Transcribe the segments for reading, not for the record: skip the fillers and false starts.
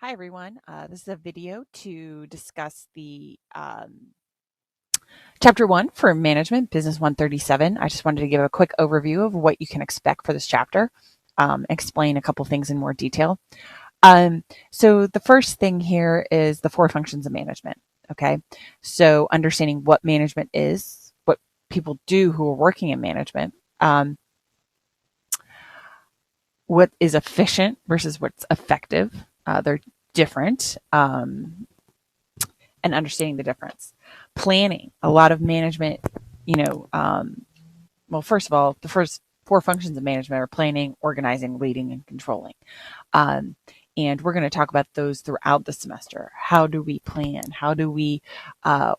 Hi, everyone. This is a video to discuss the Chapter 1 for Management, Business 137. I just wanted to give a quick overview of what you can expect for this chapter, explain a couple things in more detail. So the first thing here is the 4 functions of management, okay? So understanding what management is, what people do who are working in management, what is efficient versus what's effective. They're different. And understanding the difference. Planning, a lot of management, well, first of all, the first 4 functions of management are planning, organizing, leading, and controlling. Um, and we're going to talk about those throughout the semester. How do we plan? How do we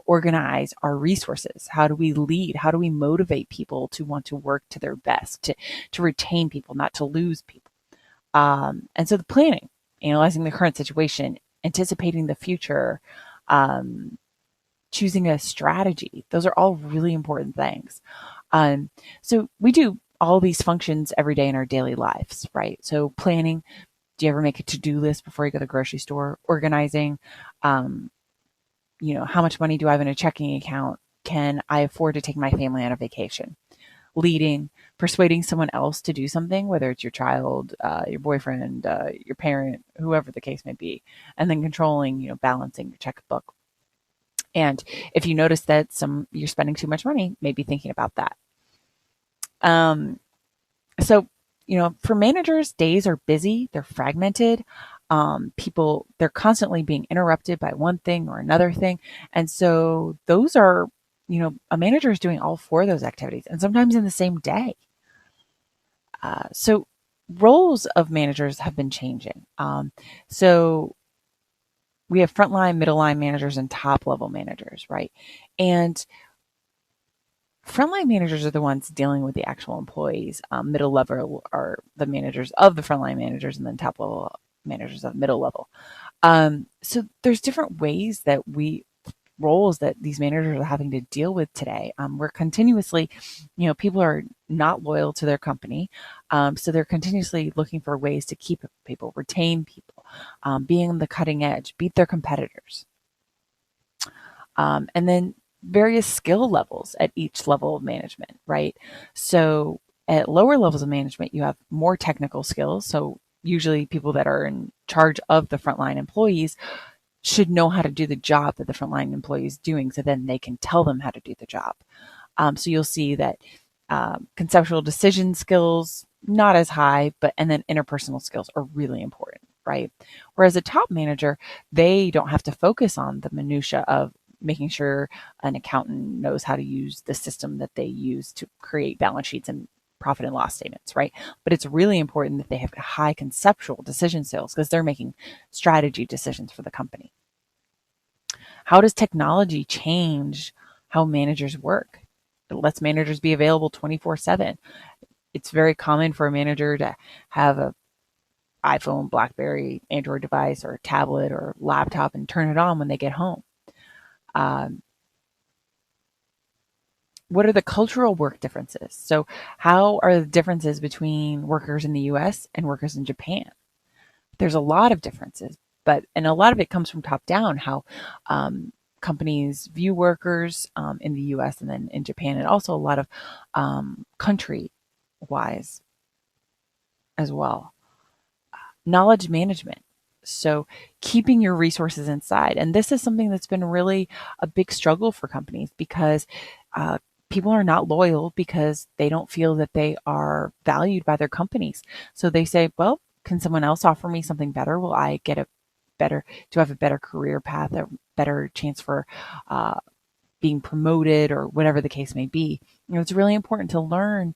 organize our resources? How do we lead? How do we motivate people to want to work to their best, to retain people, not to lose people? And so the planning, analyzing the current situation, anticipating the future, choosing a strategy. Those are all really important things. So we do all these functions every day in our daily lives, right? So planning, do you ever make a to-do list before you go to the grocery store? Organizing, how much money do I have in a checking account? Can I afford to take my family on a vacation? Leading, persuading someone else to do something, whether it's your child, your boyfriend, your parent, whoever the case may be. And then controlling, balancing your checkbook. And if you notice that you're spending too much money, maybe thinking about that. So, for managers, days are busy, they're fragmented. They're constantly being interrupted by one thing or another thing. And so those are, a manager is doing all 4 of those activities and sometimes in the same day. So roles of managers have been changing. So we have frontline, middle line managers, and top level managers, right? And frontline managers are the ones dealing with the actual employees. Middle level are the managers of the frontline managers, and then top level managers of middle level. So there's different ways that roles that these managers are having to deal with today. We're continuously, people are not loyal to their company. So they're continuously looking for ways to keep people, retain people, being on the cutting edge, beat their competitors. And then various skill levels at each level of management, right? So at lower levels of management, you have more technical skills. So usually people that are in charge of the frontline employees should know how to do the job that the frontline employee is doing, so then they can tell them how to do the job. So you'll see that conceptual decision skills, not as high, and then interpersonal skills are really important, right? Whereas a top manager, they don't have to focus on the minutia of making sure an accountant knows how to use the system that they use to create balance sheets and profit and loss statements, right? But it's really important that they have high conceptual decision skills because they're making strategy decisions for the company. How does technology change how managers work? It lets managers be available 24/7. It's very common for a manager to have a iPhone, BlackBerry, Android device, or tablet or laptop and turn it on when they get home. What are the cultural work differences? So how are the differences between workers in the US and workers in Japan? There's a lot of differences, and a lot of it comes from top down, how companies view workers in the US and then in Japan, and also a lot of country wise as well. Knowledge management. So keeping your resources inside. And this is something that's been really a big struggle for companies because people are not loyal because they don't feel that they are valued by their companies. So they say, well, can someone else offer me something better? Will I get to have a better career path, a better chance for being promoted or whatever the case may be? It's really important to learn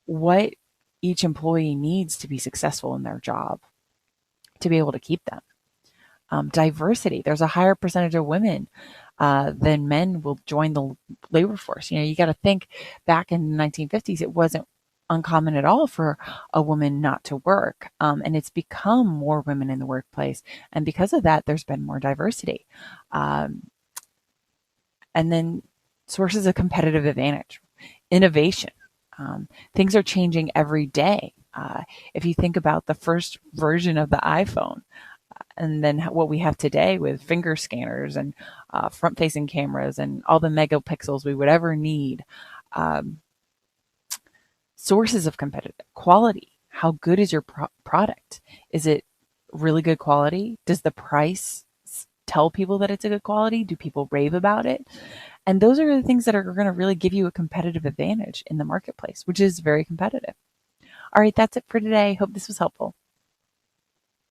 what each employee needs to be successful in their job to be able to keep them. Diversity. There's a higher percentage of women than men will join the labor force. You got to think back in the 1950s, it wasn't uncommon at all for a woman not to work. And it's become more women in the workplace. And because of that, there's been more diversity. And then sources of competitive advantage, innovation. Things are changing every day. If you think about the first version of the iPhone, and then what we have today with finger scanners and front-facing cameras and all the megapixels we would ever need. Um, Sources of competitive quality. How good is your product? Is it really good quality? Does the price tell people that it's a good quality? Do people rave about it? And those are the things that are going to really give you a competitive advantage in the marketplace, which is very competitive. All right, that's it for today. Hope this was helpful.